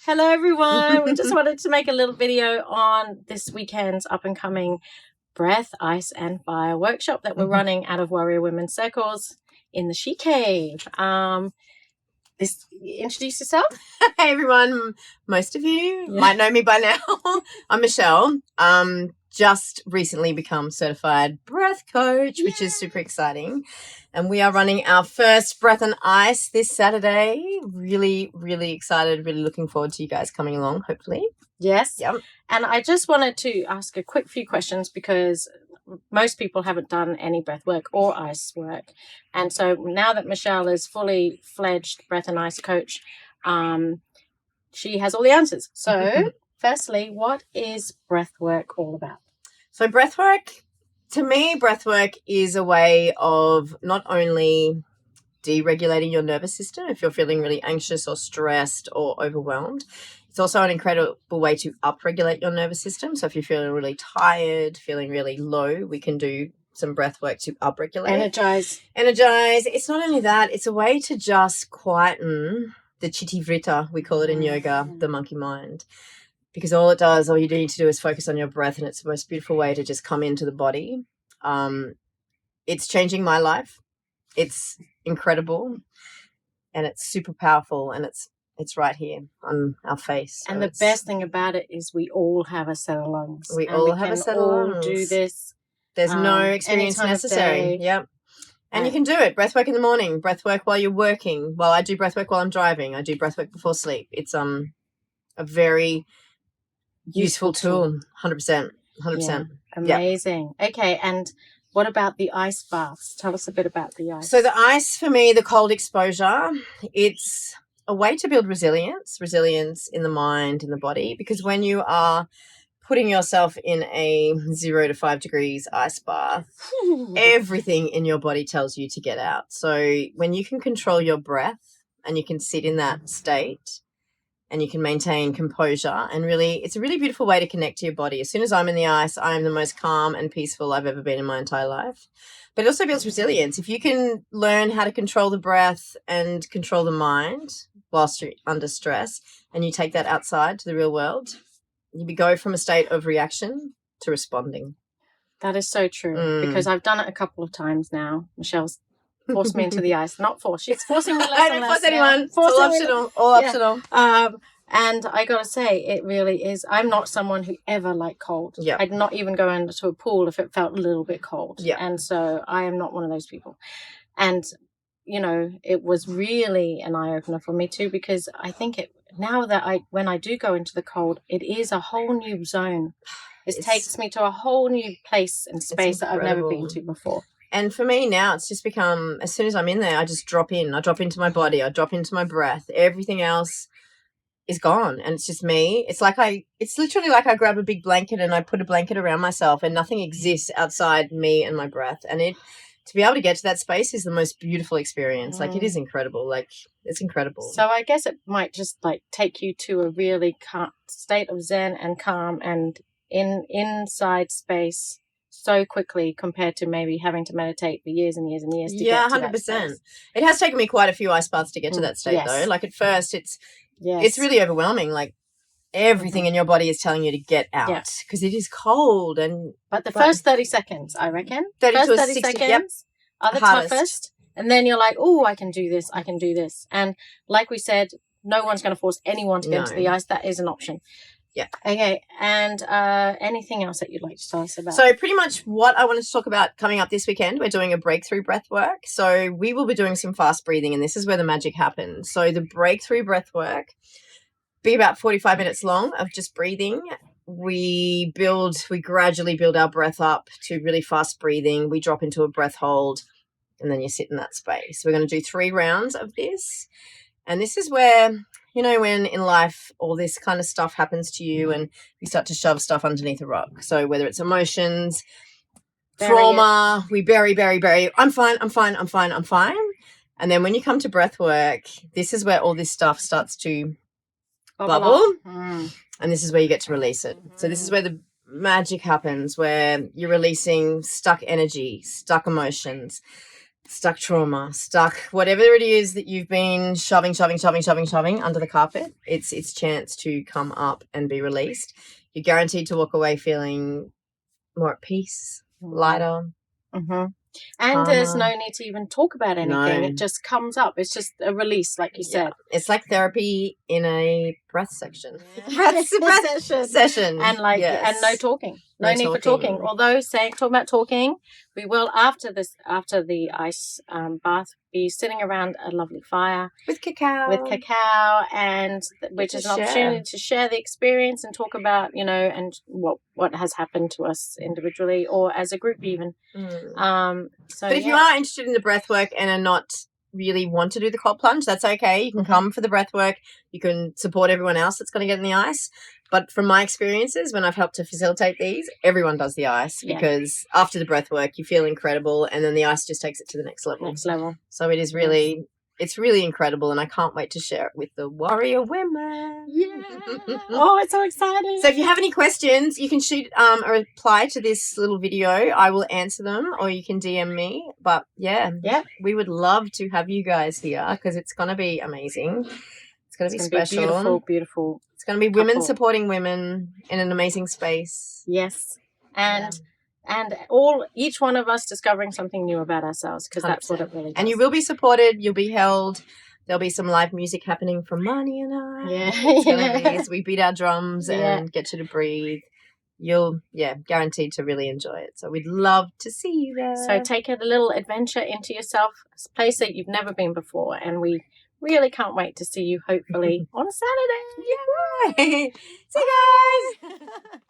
Hello, everyone. We just wanted to make a little video on this weekend's up-and-coming Breath, Ice and Fire workshop that we're running out of Warrior Women's Circles in the She Cave. Introduce yourself. Hey, everyone. Most of you might know me by now. I'm Michelle. Just recently become certified breath coach, which is super exciting. And we are running our first Breath and Ice this Saturday. Really, really excited. Really looking forward to you guys coming along, hopefully. Yes. Yep. And I just wanted to ask a quick few questions because most people haven't done any breath work or ice work. And so now that Michelle is fully fledged breath and ice coach, she has all the answers. So firstly, what is breath work all about? So breathwork, to me, breathwork is a way of not only deregulating your nervous system if you're feeling really anxious or stressed or overwhelmed. It's also an incredible way to upregulate your nervous system. So if you're feeling really tired, feeling really low, we can do some breath work to upregulate. Energize. It's not only that, it's a way to just quieten the chitti vritta, we call it in yoga, the monkey mind. Because all you need to do is focus on your breath, and it's the most beautiful way to just come into the body. It's changing my life. It's incredible, and it's super powerful, and it's right here on our face. And the best thing about it is we all have a set of lungs. We all have a set of lungs. Do this. There's no experience necessary. Yep. And you can do it. Breath work in the morning, breath work while you're working. Well, I do breath work while I'm driving. I do breath work before sleep. It's a very useful tool. 100%. Yeah. Amazing. Yep. Okay. And what about the ice baths? Tell us a bit about the ice. So the ice, for me, the cold exposure, it's a way to build resilience in the mind, in the body, because when you are putting yourself in a 0 to 5 degrees ice bath, everything in your body tells you to get out. So when you can control your breath and you can sit in that state and you can maintain composure, and really, it's a really beautiful way to connect to your body. As soon as I'm in the ice, I am the most calm and peaceful I've ever been in my entire life. But it also builds resilience. If you can learn how to control the breath and control the mind whilst you're under stress, and you take that outside to the real world, you go from a state of reaction to responding. That is so true, because I've done it a couple of times now. Michelle's forced me into the ice. Not forced. She's forcing me less I don't force anyone. It's all optional. And I got to say, it really is. I'm not someone who ever liked cold. Yeah. I'd not even go into a pool if it felt a little bit cold. Yeah. And so I am not one of those people. And, it was really an eye-opener for me too, because I think when I do go into the cold, it is a whole new zone. It takes me to a whole new place and space that I've never been to before. And for me now, it's just become, as soon as I'm in there, I just drop in. I drop into my body. I drop into my breath. Everything else is gone. And it's just me. It's literally like I grab a big blanket and I put a blanket around myself, and nothing exists outside me and my breath. And to be able to get to that space is the most beautiful experience. Like, it is incredible. Like, it's incredible. So I guess it might just take you to a really calm state of zen and calm and inside space so quickly compared to maybe having to meditate for years and years and years to get to 100%. That it has taken me quite a few ice baths to get to that state though. Like, at first it's really overwhelming. Like, everything in your body is telling you to get out because it is cold. But the first 30 seconds, I reckon, 30 first to 30 60 seconds are the toughest. And then you're like, oh, I can do this. I can do this. And like we said, no one's going to force anyone to get into the ice. That is an option. Yeah. Okay. And anything else that you'd like to tell us about? So pretty much what I wanted to talk about coming up this weekend, we're doing a breakthrough breath work. So we will be doing some fast breathing, and this is where the magic happens. So the breakthrough breath work be about 45 minutes long of just breathing. We gradually build our breath up to really fast breathing. We drop into a breath hold, and then you sit in that space. We're going to do 3 rounds of this. And this is where, when in life all this kind of stuff happens to you and you start to shove stuff underneath a rock. So whether it's emotions, trauma, we bury. I'm fine. And then when you come to breath work, this is where all this stuff starts to bubble. And this is where you get to release it. So this is where the magic happens, where you're releasing stuck energy, stuck emotions, stuck trauma, stuck whatever it is that you've been shoving under the carpet. It's chance to come up and be released. You're guaranteed to walk away feeling more at peace, lighter. Mm-hmm. And there's calmer. no need to even talk about anything. No. It just comes up. It's just a release, like you said. It's like therapy in a breath section. Breath Session. And and no talking. No need for talking. Although talking about talking, we will after the ice bath be sitting around a lovely fire with cacao, and which is an opportunity to share the experience and talk about and what has happened to us individually or as a group even. But if you are interested in the breath work and are not really want to do the cold plunge, that's okay. You can come for the breath work. You can support everyone else that's going to get in the ice. But from my experiences, when I've helped to facilitate these, everyone does the ice because after the breath work, you feel incredible, and then the ice just takes it to the next level. So it is really, it's really incredible, and I can't wait to share it with the warrior women. Yeah. Oh, it's so exciting. So if you have any questions, you can shoot a reply to this little video. I will answer them, or you can DM me. But we would love to have you guys here because it's going to be amazing. It's going to be special. Beautiful. It's going to be women supporting women in an amazing space. Yes. And each one of us discovering something new about ourselves, because that's what it really does. And you will be supported. You'll be held. There'll be some live music happening from Marnie and I. Yeah. It's going to be as we beat our drums and get you to breathe. You'll, guaranteed to really enjoy it. So we'd love to see you there. So take a little adventure into yourself, a place that you've never been before. And we really can't wait to see you, hopefully, on Saturday. Yay! See you guys!